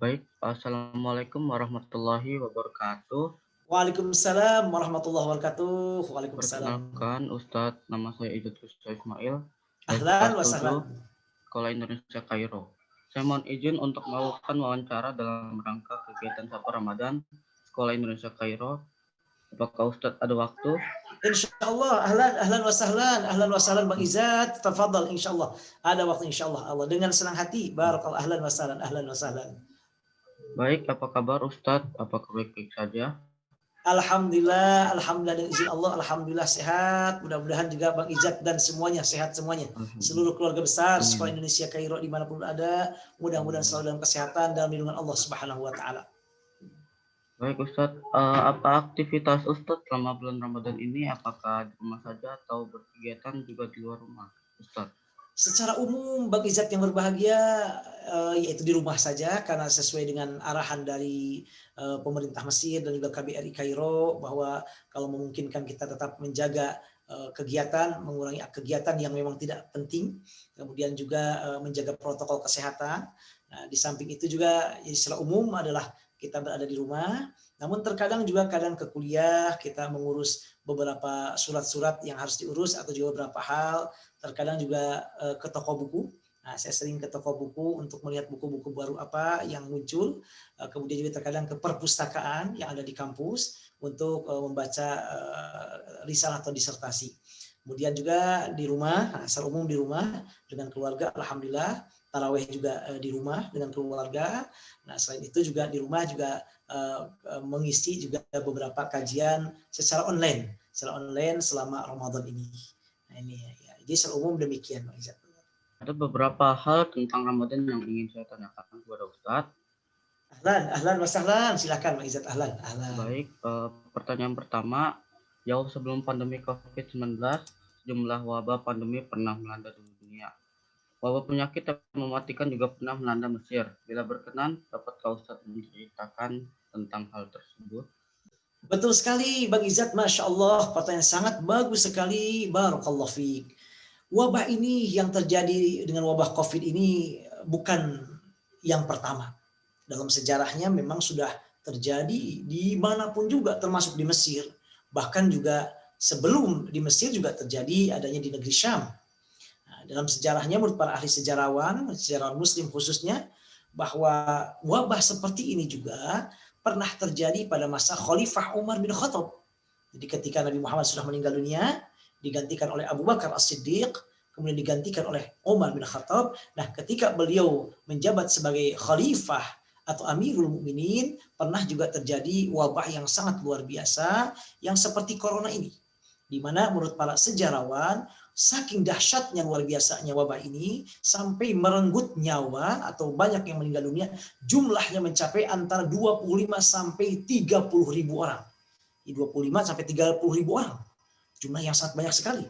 Baik. Assalamualaikum warahmatullahi wabarakatuh. Waalaikumsalam warahmatullahi wabarakatuh. Waalaikumsalam. Perkenalkan, Ustadz, nama saya Idut Kuswa Ismail dari Ahlan kelas wa 7 sahlan. Sekolah Indonesia Kairo. Saya mohon izin untuk melakukan wawancara dalam rangka kegiatan Sapa Ramadan Sekolah Indonesia Kairo. Apakah Ustadz ada waktu? Insyaallah ahlan wa sahlan Bang Izzat. Tafadhal insyaallah. Ada waktu insyaallah Allah dengan senang hati. Barakallahu ahlan wa sahlan. Baik, apa kabar Ustadz? Apakah baik-baik saja? Alhamdulillah dengan izin Allah, alhamdulillah sehat. Mudah-mudahan juga Bang Izzat dan semuanya sehat semuanya. Seluruh keluarga besar Sekolah Indonesia Kairo dimanapun ada, mudah-mudahan selalu dalam kesehatan dan lindungan Allah Subhanahu wa taala. Baik Ustadz, apa aktivitas Ustadz selama bulan Ramadan ini? Apakah di rumah saja atau berkegiatan juga di luar rumah, Ustadz? Secara umum Bang Izzat yang berbahagia, yaitu di rumah saja karena sesuai dengan arahan dari pemerintah Mesir dan juga KBRI Kairo bahwa kalau memungkinkan kita tetap menjaga kegiatan, mengurangi kegiatan yang memang tidak penting, kemudian juga menjaga protokol kesehatan. Nah, di samping itu juga jadi secara umum adalah kita berada di rumah, namun terkadang juga kadang ke kuliah, kita mengurus beberapa surat-surat yang harus diurus atau juga beberapa hal, terkadang juga ke toko buku. Nah, saya sering ke toko buku untuk melihat buku-buku baru apa yang muncul. Kemudian juga terkadang ke perpustakaan yang ada di kampus untuk membaca risalah atau disertasi. Kemudian juga di rumah, secara umum di rumah dengan keluarga, alhamdulillah. Tarawih juga di rumah dengan keluarga. Nah, selain itu juga di rumah juga mengisi juga beberapa kajian secara online selama Ramadan ini. Nah, ini ya. Jadi secara umum demikian, Bang Izzat. Ada beberapa hal tentang Ramadan yang ingin saya tanyakan kepada Ustadz. Ahlan wa sahlan. Silakan Bang Izzat. Ahlan. Baik, pertanyaan pertama, jauh sebelum pandemi COVID-19, jumlah wabah pandemi pernah melanda dunia. Wabah penyakit yang mematikan juga pernah melanda Mesir. Bila berkenan, dapatkah Ustadz menceritakan tentang hal tersebut? Betul sekali Bang Izzat, Masya Allah, pertanyaan sangat bagus sekali. Barakallahu fiik. Wabah ini yang terjadi dengan wabah COVID ini bukan yang pertama. Dalam sejarahnya memang sudah terjadi dimanapun juga, termasuk di Mesir. Bahkan juga sebelum di Mesir juga terjadi adanya di negeri Syam. Nah, dalam sejarahnya menurut para ahli sejarawan Muslim khususnya, bahwa wabah seperti ini juga pernah terjadi pada masa Khalifah Umar bin Khattab. Jadi ketika Nabi Muhammad sudah meninggal dunia, digantikan oleh Abu Bakar As-Siddiq, kemudian digantikan oleh Umar bin Khattab. Nah, ketika beliau menjabat sebagai khalifah atau Amirul Mukminin, pernah juga terjadi wabah yang sangat luar biasa yang seperti corona ini. Di mana menurut para sejarawan, saking dahsyatnya luar biasanya wabah ini sampai merenggut nyawa atau banyak yang meninggal dunia, jumlahnya mencapai antara 25 sampai 30 ribu orang. 25 sampai 30 ribu orang. Jumlah yang sangat banyak sekali.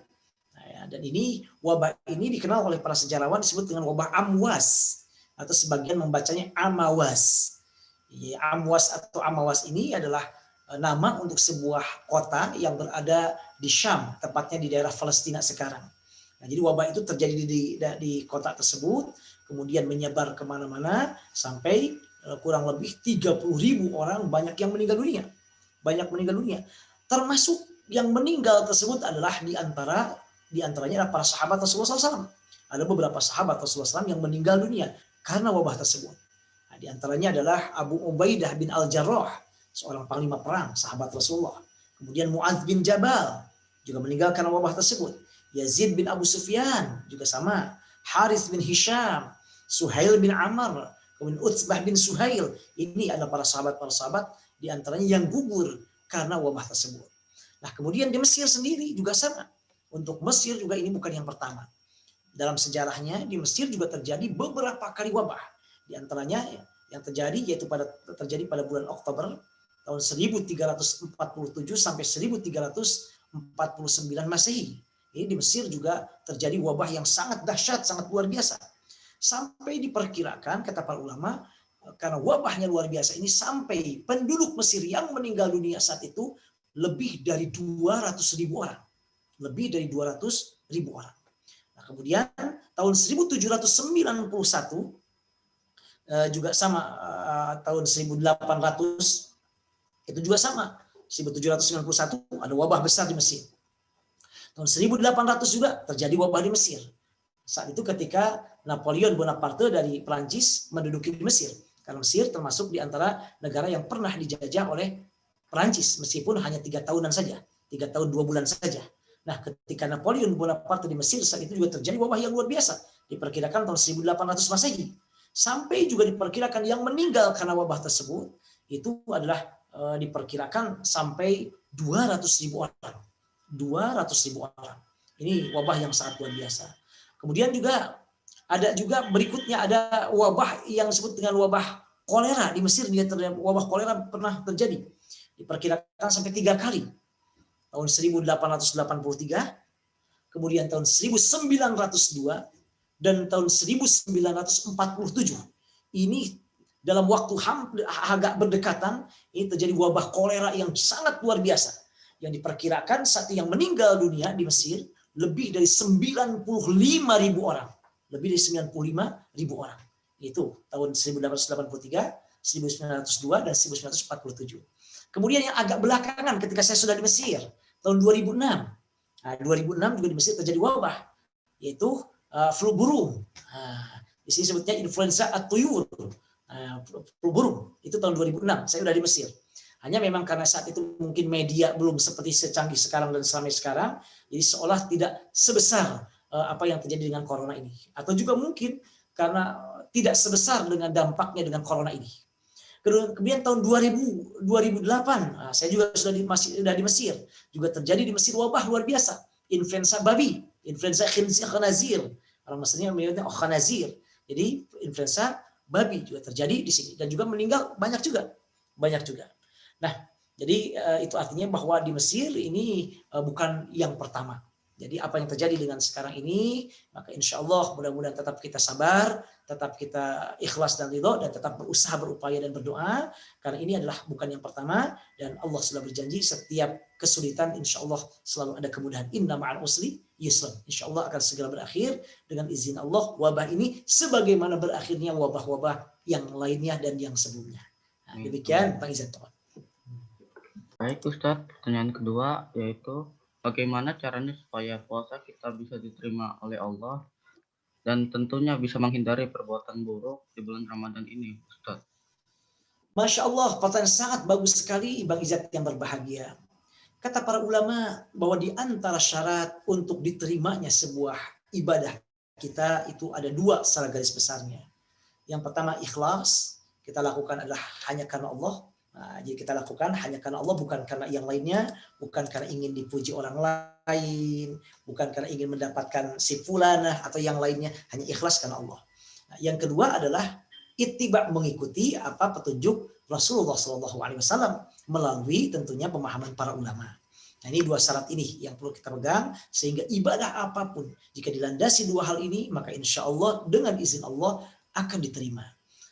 Nah, ya, dan ini wabah ini dikenal oleh para sejarawan disebut dengan wabah Amwas atau sebagian membacanya Amawas. Ya, Amwas atau Amawas ini adalah nama untuk sebuah kota yang berada di Syam, tepatnya di daerah Palestina sekarang. Nah, jadi wabah itu terjadi di kota tersebut, kemudian menyebar kemana-mana sampai kurang lebih 30 ribu orang banyak yang meninggal dunia. Termasuk yang meninggal tersebut adalah diantaranya adalah para sahabat Rasulullah SAW. Ada beberapa sahabat Rasulullah SAW yang meninggal dunia karena wabah tersebut. Nah, di antaranya adalah Abu Ubaidah bin Al-Jarrah, seorang panglima perang, sahabat Rasulullah. Kemudian Mu'adz bin Jabal juga meninggal karena wabah tersebut. Yazid bin Abu Sufyan juga sama. Harith bin Hisham, Suhail bin Amr, kemudian Utsbah bin Suhail. Ini adalah para sahabat di antaranya yang gugur karena wabah tersebut. Nah, kemudian di Mesir sendiri juga sama. Untuk Mesir juga ini bukan yang pertama. Dalam sejarahnya di Mesir juga terjadi beberapa kali wabah. Di antaranya yang terjadi pada bulan Oktober tahun 1347 sampai 1349 Masehi. Ini di Mesir juga terjadi wabah yang sangat dahsyat, sangat luar biasa. Sampai diperkirakan kata para ulama, karena wabahnya luar biasa ini sampai penduduk Mesir yang meninggal dunia saat itu lebih dari 200 ribu orang. Nah, kemudian tahun 1791 juga sama, tahun 1800 itu juga sama. 1791 ada wabah besar di Mesir. Tahun 1800 juga terjadi wabah di Mesir. Saat itu ketika Napoleon Bonaparte dari Prancis menduduki Mesir. Karena Mesir termasuk di antara negara yang pernah dijajah oleh Prancis, meskipun hanya 3 tahunan saja, 3 tahun 2 bulan saja. Nah, ketika Napoleon Bonaparte di Mesir, saat itu juga terjadi wabah yang luar biasa. Diperkirakan tahun 1800 Masehi. Sampai juga diperkirakan yang meninggal karena wabah tersebut, itu adalah diperkirakan sampai 200.000 orang. 200.000 orang. Ini wabah yang sangat luar biasa. Kemudian juga ada juga berikutnya ada wabah yang disebut dengan wabah kolera di Mesir. Wabah kolera pernah terjadi. Diperkirakan sampai 3 kali. Tahun 1883, kemudian tahun 1902, dan tahun 1947. Ini dalam waktu agak berdekatan, ini terjadi wabah kolera yang sangat luar biasa. Yang diperkirakan saat yang meninggal dunia di Mesir lebih dari 95.000 orang. Lebih dari 95.000 orang. Itu tahun 1883, 1902, dan 1947. Kemudian yang agak belakangan ketika saya sudah di Mesir, tahun 2006. Nah, 2006 juga di Mesir terjadi wabah, yaitu flu burung. Di sini sebutnya influenza at-tuyur. Flu burung. Itu tahun 2006. Saya sudah di Mesir. Hanya memang karena saat itu mungkin media belum seperti secanggih sekarang dan seramai sekarang, jadi seolah tidak sebesar apa yang terjadi dengan corona ini. Atau juga mungkin karena tidak sebesar dengan dampaknya dengan corona ini. Kemudian tahun 2008, saya juga sudah di Mesir. Juga terjadi di Mesir wabah luar biasa. Influenza babi, influenza khinzir. Orang Mesirnya menyebutnya khanazir. Jadi influenza babi juga terjadi di sini. Dan juga meninggal banyak juga. Nah, jadi itu artinya bahwa di Mesir ini bukan yang pertama. Jadi apa yang terjadi dengan sekarang ini, maka insya Allah mudah-mudahan tetap kita sabar, tetap kita ikhlas dan ridho, dan tetap berusaha, berupaya dan berdoa, karena ini adalah bukan yang pertama, dan Allah sudah berjanji setiap kesulitan insya Allah selalu ada kemudahan. Inna ma'al usri yusra. Insya Allah akan segera berakhir dengan izin Allah wabah ini, sebagaimana berakhirnya wabah-wabah yang lainnya dan yang sebelumnya. Nah, demikian Pak Izzat. Baik Ustadz, pertanyaan kedua yaitu bagaimana caranya supaya puasa kita bisa diterima oleh Allah dan tentunya bisa menghindari perbuatan buruk di bulan Ramadan ini, Ustadz. Masya Allah, pertanyaan sangat bagus sekali Bang Izzat yang berbahagia. Kata para ulama bahwa di antara syarat untuk diterimanya sebuah ibadah kita itu ada 2 secara garis besarnya. Yang pertama ikhlas, kita lakukan adalah hanya karena Allah. Nah, jadi kita lakukan hanya karena Allah, bukan karena yang lainnya, bukan karena ingin dipuji orang lain, bukan karena ingin mendapatkan si fulanah atau yang lainnya, hanya ikhlas karena Allah. Nah, yang kedua adalah ittiba, mengikuti apa petunjuk Rasulullah SAW melalui tentunya pemahaman para ulama. Nah, ini 2 syarat ini yang perlu kita pegang, sehingga ibadah apapun jika dilandasi 2 hal ini, maka insya Allah dengan izin Allah akan diterima.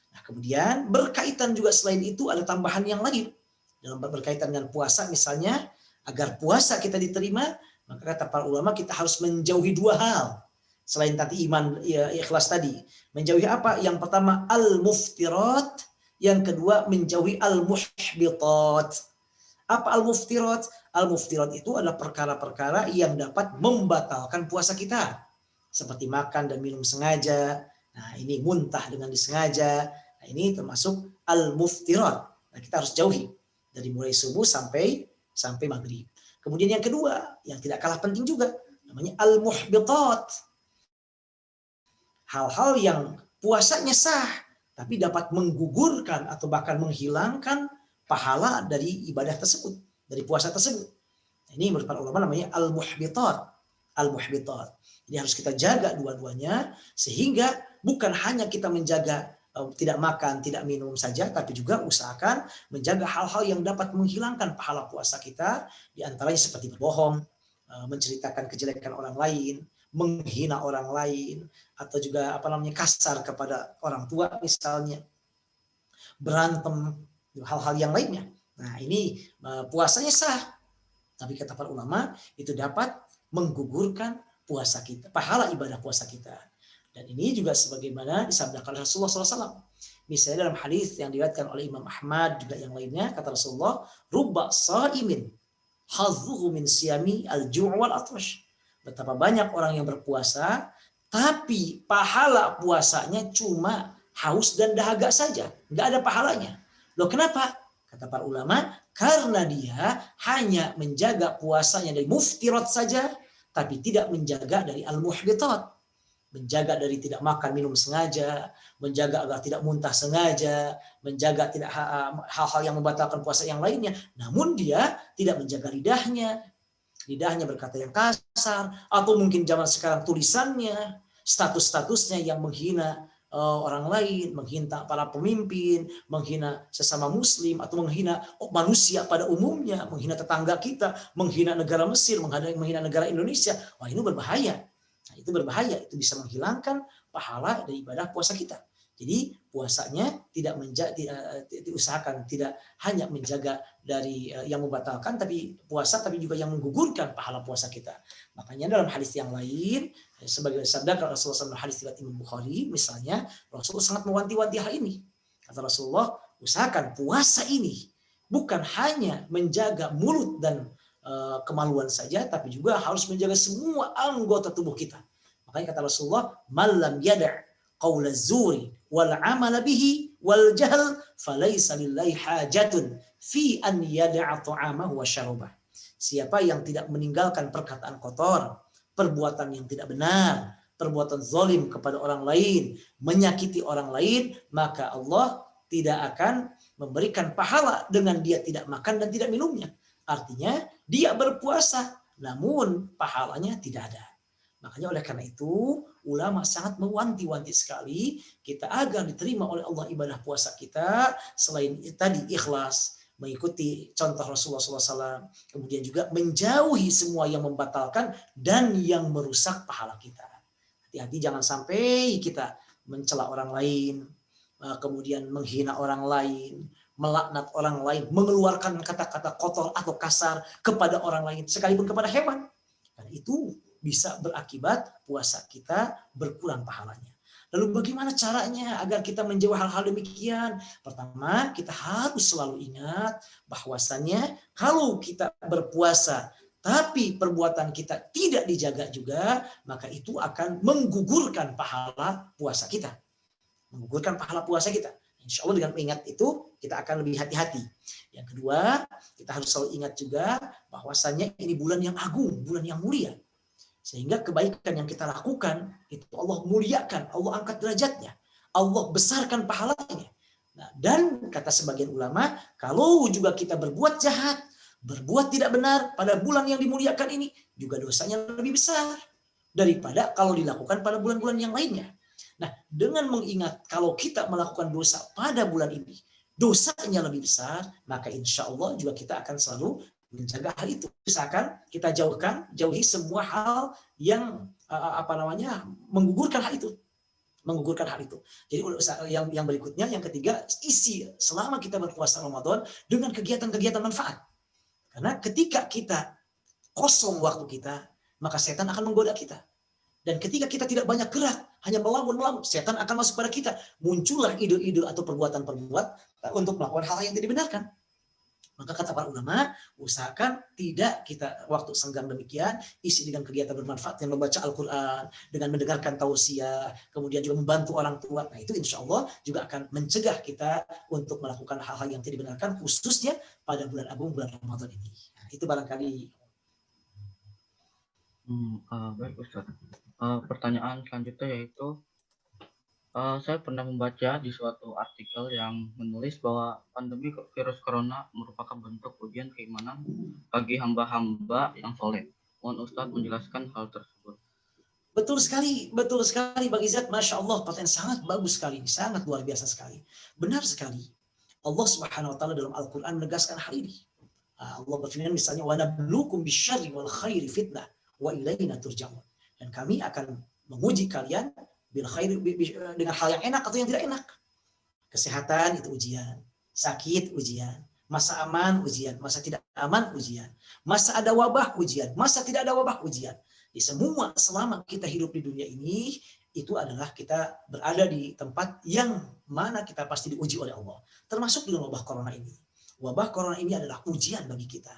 Nah, kemudian berkaitan juga selain itu ada tambahan yang lain. Dalam berkaitan dengan puasa misalnya, agar puasa kita diterima, maka kata para ulama kita harus menjauhi 2 hal. Selain tadi iman, ya, ikhlas tadi. Menjauhi apa? Yang pertama al-muftirat, yang kedua menjauhi al-muhbitat. Apa al-muftirat? Al-muftirat itu adalah perkara-perkara yang dapat membatalkan puasa kita. Seperti makan dan minum sengaja. Nah, ini muntah dengan disengaja. Nah, ini termasuk al-muftirat. Nah, kita harus jauhi dari mulai subuh sampai maghrib. Kemudian yang kedua, yang tidak kalah penting juga, namanya al-muhbitat. Hal-hal yang puasanya sah, tapi dapat menggugurkan atau bahkan menghilangkan pahala dari ibadah tersebut, dari puasa tersebut. Nah, ini menurut para ulama namanya al-muhbitat. Al-muhbitat. Jadi harus kita jaga dua-duanya, sehingga bukan hanya kita menjaga tidak makan, tidak minum saja, tapi juga usahakan menjaga hal-hal yang dapat menghilangkan pahala puasa kita, di antaranya seperti berbohong, menceritakan kejelekan orang lain, menghina orang lain, atau juga kasar kepada orang tua misalnya, berantem, hal-hal yang lainnya. Nah, ini puasanya sah, tapi kata para ulama itu dapat menggugurkan puasa kita, pahala ibadah puasa kita. Dan ini juga sebagaimana disabdakan Rasulullah SAW. Misalnya dalam hadis yang diriwayatkan oleh Imam Ahmad juga yang lainnya, kata Rasulullah, rubba shaimin hazzuhu min siyami al-ju' wal atwash. Betapa banyak orang yang berpuasa tapi pahala puasanya cuma haus dan dahaga saja, nggak ada pahalanya. Loh kenapa? Kata para ulama, karena dia hanya menjaga puasanya dari muftirat saja, tapi tidak menjaga dari al-muhbitat. Menjaga dari tidak makan minum sengaja, menjaga agar tidak muntah sengaja, menjaga tidak hal-hal yang membatalkan puasa yang lainnya. Namun dia tidak menjaga lidahnya berkata yang kasar, atau mungkin zaman sekarang tulisannya, status-statusnya yang menghina orang lain, menghina para pemimpin, menghina sesama muslim, atau menghina manusia pada umumnya, menghina tetangga kita, menghina negara Mesir, menghina negara Indonesia. Wah, ini berbahaya. Nah, itu berbahaya, itu bisa menghilangkan pahala dari ibadah puasa kita. Jadi puasanya diusahakan tidak hanya menjaga dari yang membatalkan tapi juga yang menggugurkan pahala puasa kita. Makanya dalam hadis yang lain, sebagai sabda Rasulullah SAW, hadis riwayat Imam Bukhari misalnya, Rasulullah sangat mewanti-wanti hal ini. Kata Rasulullah, usahakan puasa ini bukan hanya menjaga mulut dan kemaluan saja, tapi juga harus menjaga semua anggota tubuh kita. Makanya kata Rasulullah, malam yada' qaula zuri wal amala bihi wal jahl falaysa lillahi hajatun fi an yada'a ta'amahu wa syarabah. Siapa yang tidak meninggalkan perkataan kotor, perbuatan yang tidak benar, perbuatan zalim kepada orang lain, menyakiti orang lain, maka Allah tidak akan memberikan pahala dengan dia tidak makan dan tidak minumnya. Artinya dia berpuasa namun pahalanya tidak ada. Makanya oleh karena itu ulama sangat mewanti-wanti sekali kita agar diterima oleh Allah ibadah puasa kita, selain tadi ikhlas, mengikuti contoh Rasulullah SAW, kemudian juga menjauhi semua yang membatalkan dan yang merusak pahala kita. Hati-hati jangan sampai kita mencela orang lain, kemudian menghina orang lain, melaknat orang lain, mengeluarkan kata-kata kotor atau kasar kepada orang lain, sekalipun kepada hewan. Dan itu bisa berakibat puasa kita berkurang pahalanya. Lalu bagaimana caranya agar kita menjauhi hal-hal demikian? Pertama, kita harus selalu ingat bahwasannya kalau kita berpuasa tapi perbuatan kita tidak dijaga juga, maka itu akan menggugurkan pahala puasa kita. Menggugurkan pahala puasa kita. Insya Allah dengan mengingat itu kita akan lebih hati-hati. Yang kedua, kita harus selalu ingat juga bahwasannya ini bulan yang agung, bulan yang mulia. Sehingga kebaikan yang kita lakukan itu Allah muliakan, Allah angkat derajatnya, Allah besarkan pahalanya. Nah, dan kata sebagian ulama, kalau juga kita berbuat jahat, berbuat tidak benar pada bulan yang dimuliakan ini, juga dosanya lebih besar daripada kalau dilakukan pada bulan-bulan yang lainnya. Nah, dengan mengingat kalau kita melakukan dosa pada bulan ini, dosanya lebih besar, maka insya Allah juga kita akan selalu menjaga hal itu. Misalkan kita jauhi semua hal yang menggugurkan hal itu. Menggugurkan hal itu. Jadi yang berikutnya, yang ketiga, isi selama kita berpuasa Ramadan dengan kegiatan-kegiatan manfaat. Karena ketika kita kosong waktu kita, maka setan akan menggoda kita. Dan ketika kita tidak banyak gerak, hanya melamun, setan akan masuk pada kita. Muncullah ide-ide atau perbuatan-perbuatan untuk melakukan hal yang tidak dibenarkan. Maka kata para ulama, usahakan tidak kita waktu senggang demikian, isi dengan kegiatan bermanfaat yang membaca Al-Quran, dengan mendengarkan tausiah, kemudian juga membantu orang tua. Nah itu insya Allah juga akan mencegah kita untuk melakukan hal-hal yang tidak dibenarkan, khususnya pada bulan agung, bulan Ramadan ini. Nah, itu barangkali. Baik Ustaz. Pertanyaan selanjutnya yaitu, saya pernah membaca di suatu artikel yang menulis bahwa pandemi virus corona merupakan bentuk ujian keimanan bagi hamba-hamba yang soleh. Mohon Ustaz menjelaskan hal tersebut. Betul sekali Bang Izzat, Masya Allah, pertanyaan sangat bagus sekali, sangat luar biasa sekali. Benar sekali. Allah Subhanahu Wa Taala dalam Al-Quran menegaskan hal ini. Allah berfirman misalnya, wa nabluukum bisyarri wal khairi fitnah wa ilaina turja'un. Dan kami akan menguji kalian bil khairi, dengan hal yang enak atau yang tidak enak. Kesehatan itu ujian, sakit ujian, masa aman ujian, masa tidak aman ujian, masa ada wabah ujian, masa tidak ada wabah ujian. Di semua selama kita hidup di dunia ini itu adalah kita berada di tempat yang mana kita pasti diuji oleh Allah. Termasuk dengan wabah corona ini. Wabah corona ini adalah ujian bagi kita.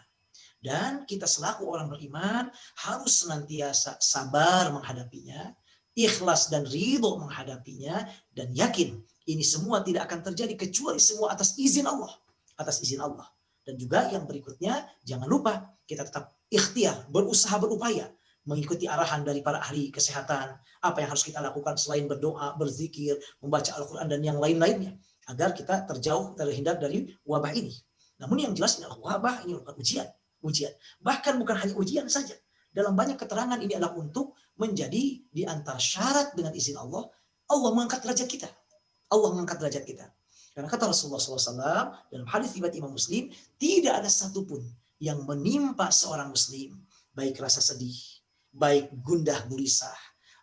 Dan kita selaku orang beriman harus senantiasa sabar menghadapinya, ikhlas dan ridho menghadapinya, dan yakin ini semua tidak akan terjadi kecuali semua atas izin Allah. Atas izin Allah. Dan juga yang berikutnya, jangan lupa kita tetap ikhtiar, berusaha, berupaya mengikuti arahan dari para ahli kesehatan. Apa yang harus kita lakukan selain berdoa, berzikir, membaca Al-Quran, dan yang lain-lainnya. Agar kita terhindar dari wabah ini. Namun yang jelas ini adalah wabah, ini bukan ujian. Bahkan bukan hanya ujian saja. Dalam banyak keterangan ini adalah untuk menjadi di antara syarat dengan izin Allah, Allah mengangkat derajat kita. Allah mengangkat derajat kita. Karena kata Rasulullah SAW dalam hadis riwayat Imam Muslim, tidak ada satupun yang menimpa seorang Muslim, baik rasa sedih, baik gundah gulisah,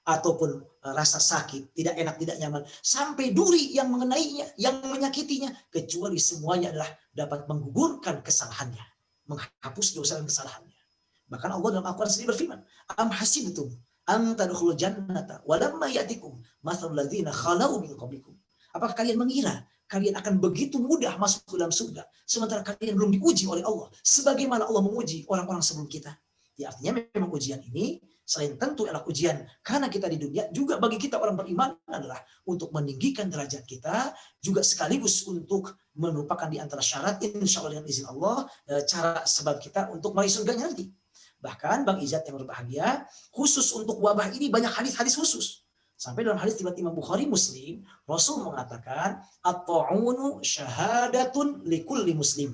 ataupun rasa sakit, tidak enak, tidak nyaman, sampai duri yang mengenainya, yang menyakitinya, kecuali semuanya adalah dapat menggugurkan kesalahannya, menghapus dosa dan kesalahannya. Bahkan Allah dalam Al-Quran sendiri berfirman, am hasibtum an tadkhulul jannata walamma ya'tikum mathalul ladzina khalau min qablikum. Apakah kalian mengira kalian akan begitu mudah masuk ke dalam surga sementara kalian belum diuji oleh Allah sebagaimana Allah menguji orang-orang sebelum kita? Ya, artinya memang ujian ini selain tentu adalah ujian karena kita di dunia, juga bagi kita orang beriman adalah untuk meninggikan derajat kita, juga sekaligus untuk merupakan di antara syarat insya Allah dengan izin Allah cara sebab kita untuk meraih surganya nanti. Bahkan Bang Izzat yang berbahagia, khusus untuk wabah ini banyak hadis-hadis khusus. Sampai dalam hadis riwayat Imam Bukhari Muslim, Rasul mengatakan, at-ta'unu syahadatun likulli muslim.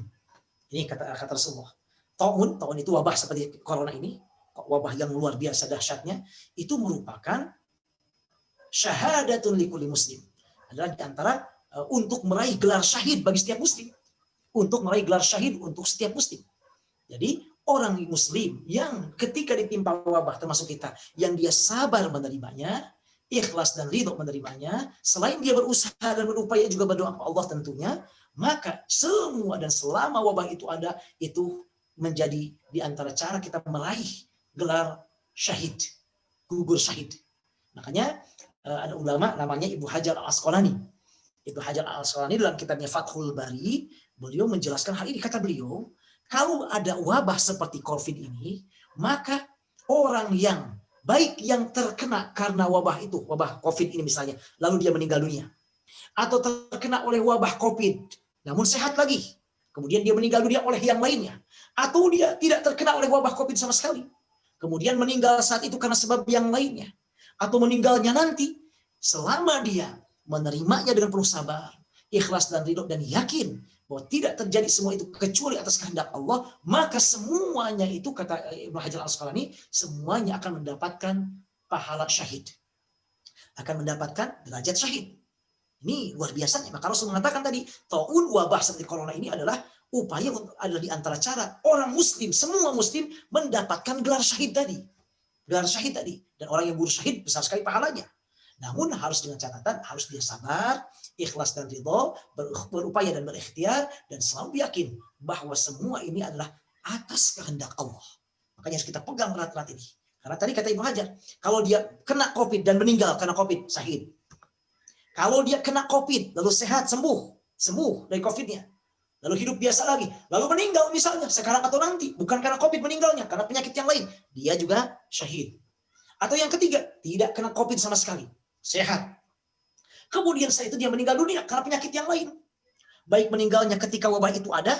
Ini kata Rasulullah. Ta'un itu wabah seperti corona ini, wabah yang luar biasa dahsyatnya, itu merupakan syahadatun likulli muslim. Adalah di antara untuk meraih gelar syahid bagi setiap muslim. Untuk meraih gelar syahid untuk setiap muslim. Jadi orang muslim yang ketika ditimpa wabah termasuk kita, yang dia sabar menerimanya, ikhlas dan ridho menerimanya, selain dia berusaha dan berupaya juga berdoa kepada Allah tentunya, maka semua dan selama wabah itu ada, itu menjadi di antara cara kita meraih gelar syahid, gugur syahid. Makanya ada ulama namanya Ibnu Hajar Al-Asqalani. Ibnu Hajar Al-Asqalani dalam kitabnya Fathul Bari, beliau menjelaskan hal ini. Kata beliau, kalau ada wabah seperti COVID ini, maka orang yang baik yang terkena karena wabah itu, wabah COVID ini misalnya, lalu dia meninggal dunia, atau terkena oleh wabah COVID, namun sehat lagi, kemudian dia meninggal dunia oleh yang lainnya, atau dia tidak terkena oleh wabah COVID sama sekali, kemudian meninggal saat itu karena sebab yang lainnya, atau meninggalnya nanti, selama dia menerimanya dengan penuh sabar, ikhlas dan ridho, dan yakin bahwa tidak terjadi semua itu kecuali atas kehendak Allah, maka semuanya itu, kata Ibnu Hajar Al-Asqalani, semuanya akan mendapatkan pahala syahid, akan mendapatkan derajat syahid. Ini luar biasanya. Maka Rasul mengatakan tadi, taun wabah seperti corona ini adalah upaya, adalah di antara cara orang muslim, semua muslim mendapatkan gelar syahid tadi. Gelar syahid tadi. Dan orang yang gugur syahid besar sekali pahalanya. Namun harus dengan catatan, harus dia sabar, ikhlas dan ridho, berupaya dan berikhtiar, dan selalu yakin bahwa semua ini adalah atas kehendak Allah. Makanya harus kita pegang erat-erat ini. Karena tadi kata Ibnu Hajar, kalau dia kena COVID dan meninggal karena COVID, syahid. Kalau dia kena COVID, lalu sehat, sembuh dari COVID-nya, lalu hidup biasa lagi, lalu meninggal misalnya, sekarang atau nanti, bukan karena COVID meninggalnya, karena penyakit yang lain, dia juga syahid. Atau yang ketiga, tidak kena COVID sama sekali, sehat. Kemudian setelah itu dia meninggal dunia karena penyakit yang lain. Baik meninggalnya ketika wabah itu ada,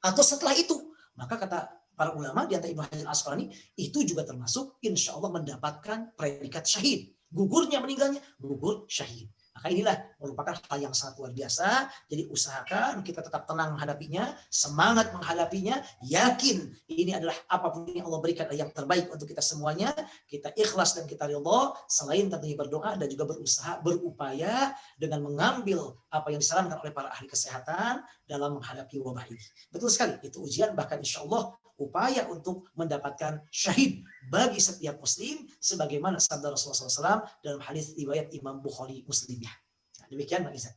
atau setelah itu. Maka kata para ulama, di antara Ibnu Hajar Al-Asqalani, itu juga termasuk insya Allah mendapatkan predikat syahid. Gugurnya meninggalnya, gugur syahid. Maka inilah merupakan hal yang sangat luar biasa. Jadi usahakan kita tetap tenang menghadapinya, semangat menghadapinya, yakin ini adalah apapun yang Allah berikan yang terbaik untuk kita semuanya. Kita ikhlas dan kita ridho, selain tentunya berdoa dan juga berusaha, berupaya dengan mengambil apa yang disarankan oleh para ahli kesehatan dalam menghadapi wabah ini. Betul sekali, itu ujian, bahkan insya Allah upaya untuk mendapatkan syahid bagi setiap muslim, sebagaimana sabda Rasulullah SAW dalam hadis riwayat Imam Bukhari Muslim. Nah, demikian Bang Izzat.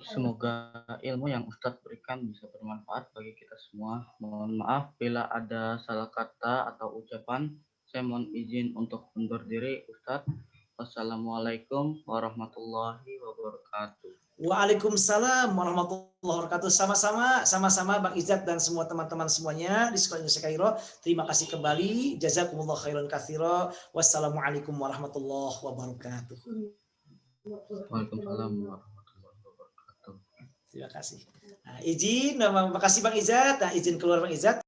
Semoga ilmu yang Ustadz berikan bisa bermanfaat bagi kita semua. Mohon maaf bila ada salah kata atau ucapan. Saya mohon izin untuk undur diri, Ustadz. Wassalamualaikum warahmatullahi wabarakatuh. Waalaikumsalam warahmatullahi wabarakatuh. Sama-sama Bang Izzat dan semua teman-teman semuanya di Sekolah Indonesia Kairo. Terima kasih kembali. Jazakumullah khairan katsira. Wassalamualaikum warahmatullahi wabarakatuh. Waalaikumsalam warahmatullahi wabarakatuh. Terima kasih. Nah, izin, terima kasih Bang Izzat. Nah, izin keluar Bang Izzat.